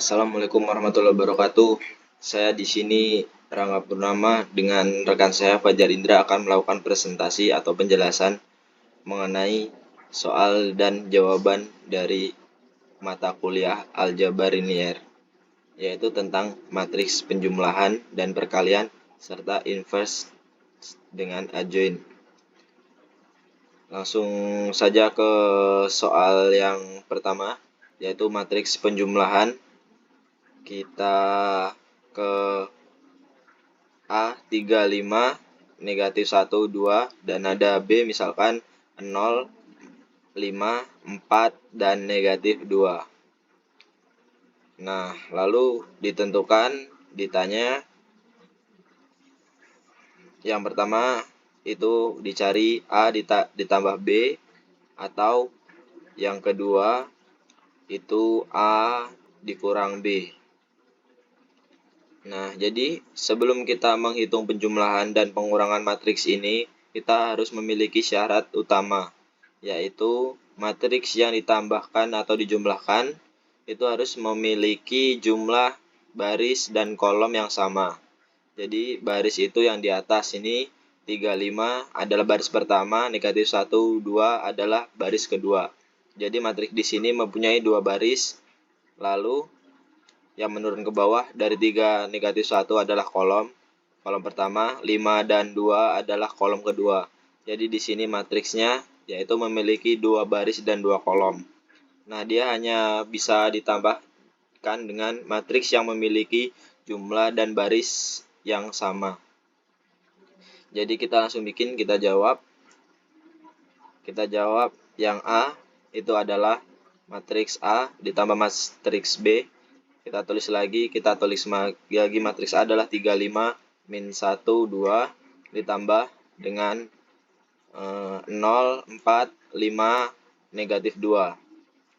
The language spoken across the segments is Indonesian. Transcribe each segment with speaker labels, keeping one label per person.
Speaker 1: Assalamualaikum warahmatullahi wabarakatuh. Saya di sini Rangga Purnama dengan rekan saya Fajar Indra akan melakukan presentasi atau penjelasan mengenai soal dan jawaban dari mata kuliah Aljabar Linear, yaitu tentang matriks penjumlahan dan perkalian serta inverse dengan adjoint. Langsung saja ke soal yang pertama, yaitu matriks penjumlahan. Kita ke A35, negatif 1, 2, dan ada B misalkan 0, 5, 4, dan negatif 2. Nah, lalu ditanya yang pertama itu dicari A ditambah B, atau yang kedua itu A dikurang B. Nah, jadi sebelum kita menghitung penjumlahan dan pengurangan matriks ini, kita harus memiliki syarat utama, yaitu matriks yang ditambahkan atau dijumlahkan itu harus memiliki jumlah baris dan kolom yang sama. Jadi baris itu yang di atas ini 35 adalah baris pertama, negatif 1, 2 adalah baris kedua. Jadi matriks di sini mempunyai dua baris, lalu yang menurun ke bawah dari 3 negatif 1 adalah kolom pertama, 5 dan 2 adalah kolom kedua. Jadi di sini matriksnya yaitu memiliki dua baris dan dua kolom. Nah, dia hanya bisa ditambahkan dengan matriks yang memiliki jumlah dan baris yang sama. Jadi kita langsung bikin, kita jawab yang A itu adalah matriks A ditambah matriks B. Kita tulis lagi matriks A adalah 35 min 1, 2 ditambah dengan 0, 4, 5, negatif 2.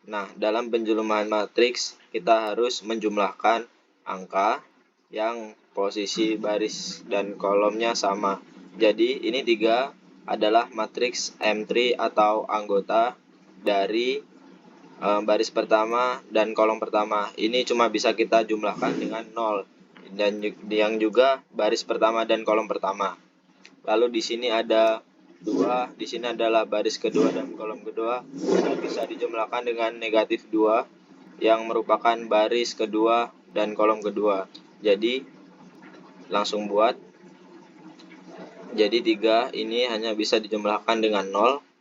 Speaker 1: Nah, dalam penjumlahan matriks kita harus menjumlahkan angka yang posisi baris dan kolomnya sama. Jadi ini 3 adalah matriks M3 atau anggota dari baris pertama dan kolom pertama. Ini cuma bisa kita jumlahkan dengan 0, dan yang juga baris pertama dan kolom pertama. Lalu di sini ada 2, di sini adalah baris kedua dan kolom kedua, yang bisa dijumlahkan dengan negatif 2 yang merupakan baris kedua dan kolom kedua. Jadi langsung buat. Jadi 3 ini hanya bisa dijumlahkan dengan 0.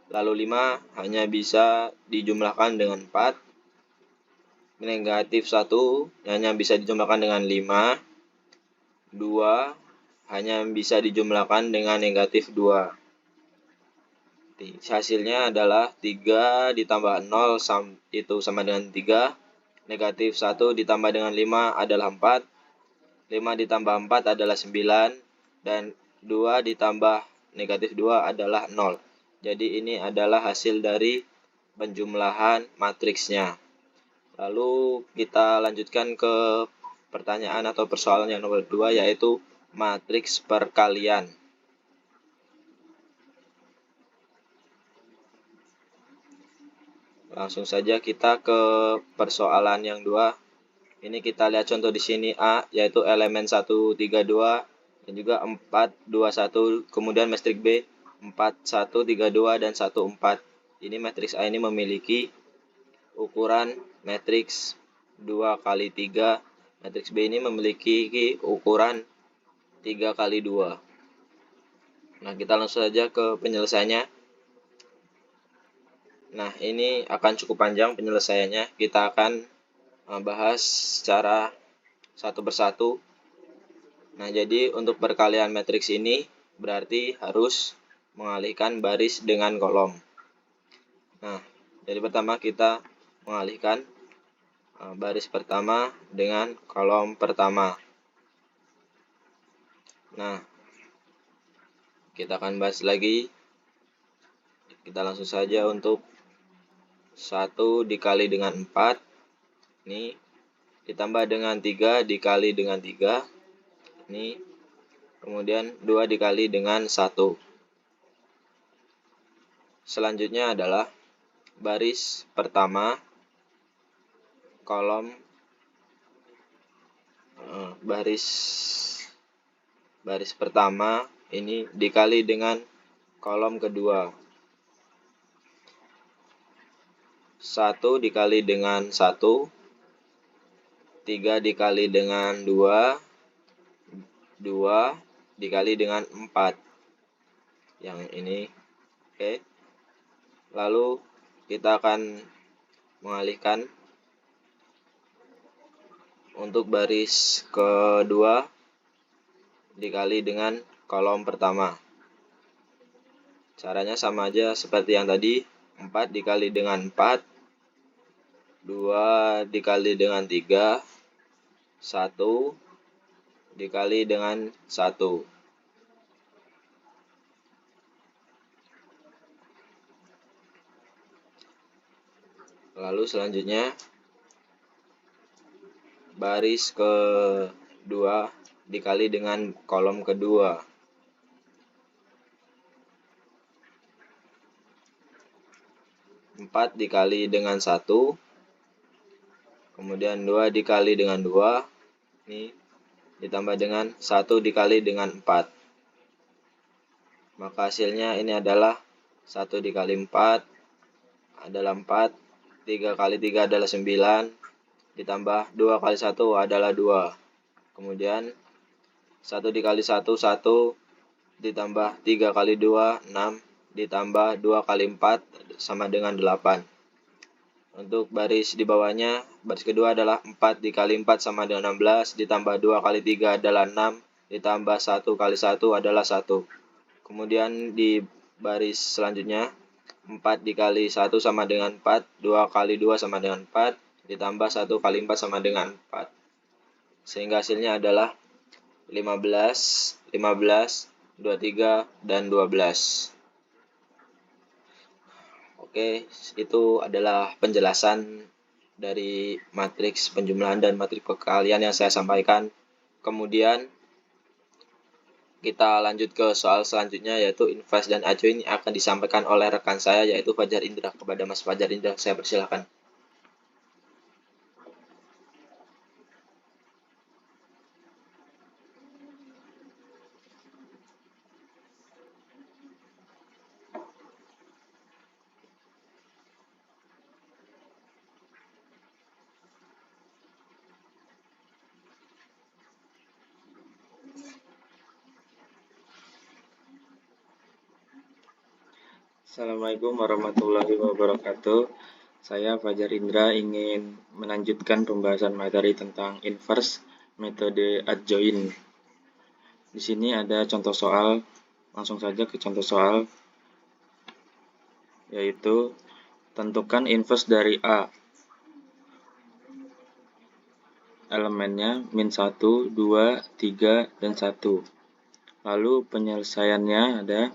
Speaker 1: Lalu 5 hanya bisa dijumlahkan dengan 4. Negatif 1 hanya bisa dijumlahkan dengan 5. 2 hanya bisa dijumlahkan dengan negatif 2. Hasilnya adalah 3 ditambah 0 itu sama dengan 3. Negatif 1 ditambah dengan 5 adalah 4. 5 ditambah 4 adalah 9. Dan 2 ditambah negatif 2 adalah 0. Jadi ini adalah hasil dari penjumlahan matriksnya. Lalu kita lanjutkan ke pertanyaan atau persoalan yang nomor 2, yaitu matriks perkalian. Langsung saja kita ke persoalan yang 2. Ini kita lihat contoh di sini A, yaitu elemen 1, 3, 2 dan juga 4, 2, 1. Kemudian matriks B 4, 1, 3, 2 dan 1, 4. Ini matriks A ini memiliki ukuran matriks 2 kali 3. Matriks B ini memiliki ukuran 3 kali 2. Nah, kita langsung saja ke penyelesaiannya. Nah, ini akan cukup panjang penyelesaiannya. Kita akan bahas secara satu persatu. Nah, jadi untuk perkalian matriks ini berarti harus mengalihkan baris dengan kolom. Nah, jadi pertama kita mengalihkan baris pertama dengan kolom pertama. Nah, kita akan bahas lagi. Kita langsung saja untuk 1 dikali dengan 4. Ini ditambah dengan 3 dikali dengan 3. Ini kemudian 2 dikali dengan 1. Selanjutnya adalah baris pertama, kolom baris pertama ini dikali dengan kolom kedua. 1 dikali dengan 1, 3 dikali dengan 2, 2 dikali dengan 4. Yang ini. Oke. Lalu kita akan mengalihkan untuk baris kedua dikali dengan kolom pertama. Caranya sama aja seperti yang tadi. 4 dikali dengan 4, 2 dikali dengan 3, 1 dikali dengan 1. Lalu selanjutnya baris kedua dikali dengan kolom kedua. 4 dikali dengan 1, kemudian 2 dikali dengan 2, ini ditambah dengan 1 dikali dengan 4. Maka hasilnya ini adalah 1 dikali 4 adalah 4, 3 kali 3 adalah 9, ditambah 2 kali 1 adalah 2. Kemudian 1 dikali 1, 1, ditambah 3 kali 2, 6, ditambah 2 kali 4 sama dengan 8. Untuk baris di bawahnya, baris kedua adalah 4 dikali 4 sama dengan 16, ditambah 2 kali 3 adalah 6, ditambah 1 kali 1 adalah 1. Kemudian di baris selanjutnya, 4 dikali 1 sama dengan 4, 2 kali 2 sama dengan 4, ditambah 1 kali 4 sama dengan 4. Sehingga hasilnya adalah 15, 15, 23, dan 12. Oke, itu adalah penjelasan dari matriks penjumlahan dan matriks perkalian yang saya sampaikan. Kemudian kita lanjut ke soal selanjutnya, yaitu inverse dan adjoint yang akan disampaikan oleh rekan saya, yaitu Fajar Indra. Kepada Mas Fajar Indra, saya persilakan.
Speaker 2: Assalamualaikum warahmatullahi wabarakatuh. Saya Fajar Indra ingin melanjutkan pembahasan materi tentang inverse metode adjoint. Di sini ada contoh soal, langsung saja ke contoh soal, yaitu tentukan inverse dari A. Elemennya min 1, 2, 3, dan 1. Lalu penyelesaiannya ada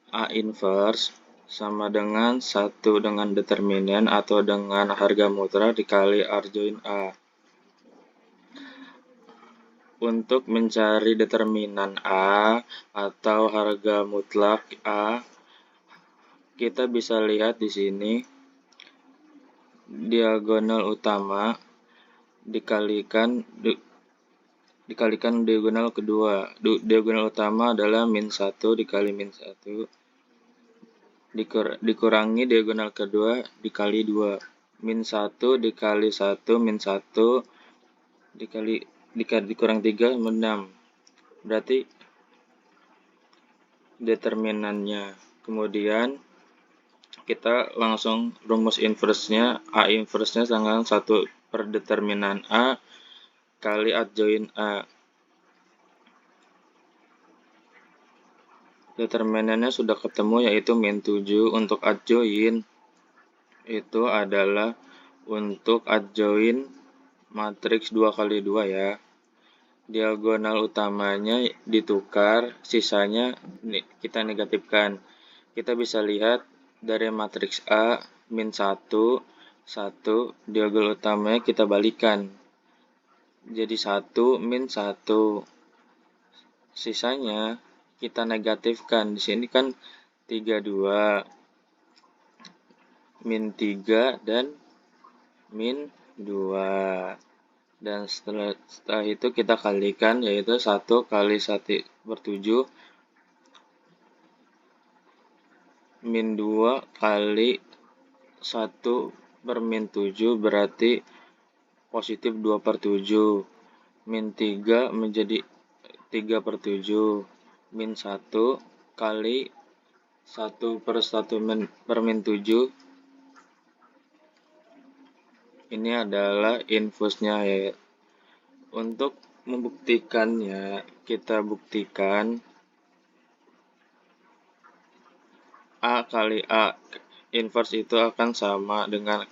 Speaker 2: A inverse sama dengan 1 dengan determinan atau dengan harga mutlak dikali adjoint A. Untuk mencari determinan A atau harga mutlak A, kita bisa lihat di sini diagonal utama dikalikan diagonal kedua. Diagonal utama adalah min 1 dikali min 1 dikurangi diagonal kedua dikali 2. Min 1 dikali 1 min 1 dikurang 3 6. Berarti determinannya. Kemudian kita langsung rumus inverse-nya. A inverse-nya sama 1 per determinan A kali adjoint A. Determinannya sudah ketemu, yaitu min 7. Untuk adjoint itu adalah untuk adjoint matriks 2 kali 2 ya. Diagonal utamanya ditukar, sisanya kita negatifkan. Kita bisa lihat dari matriks A min 1, 1, diagonal utamanya kita balikan. Jadi 1 min 1. Sisanya kita negatifkan. Di sini kan 32, min 3, dan min 2. Dan setelah itu kita kalikan, yaitu 1 kali 1/7 min 2 kali 1/7 berarti positif 2/7. Min 3 menjadi 3/7. Min 1 kali 1/1/7. Ini adalah infusnya ya. Untuk membuktikannya, kita buktikan A kali A inverse itu akan sama dengan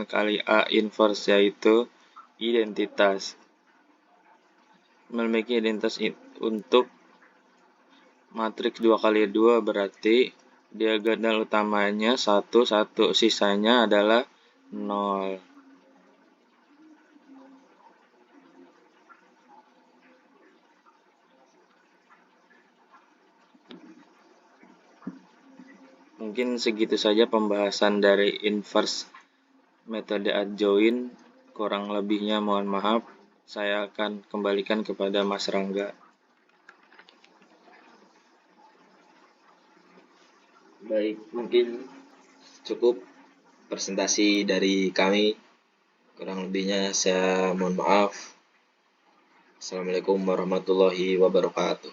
Speaker 2: kali A inverse, yaitu identitas. Memiliki identitas untuk matriks 2 kali 2 berarti diagonal utamanya 1, 1, sisanya adalah 0. Mungkin segitu saja pembahasan dari inverse metode adjoint. Kurang lebihnya mohon maaf. Saya akan kembalikan kepada Mas Rangga.
Speaker 1: Baik, mungkin cukup presentasi dari kami. Kurang lebihnya saya mohon maaf. Assalamualaikum warahmatullahi wabarakatuh.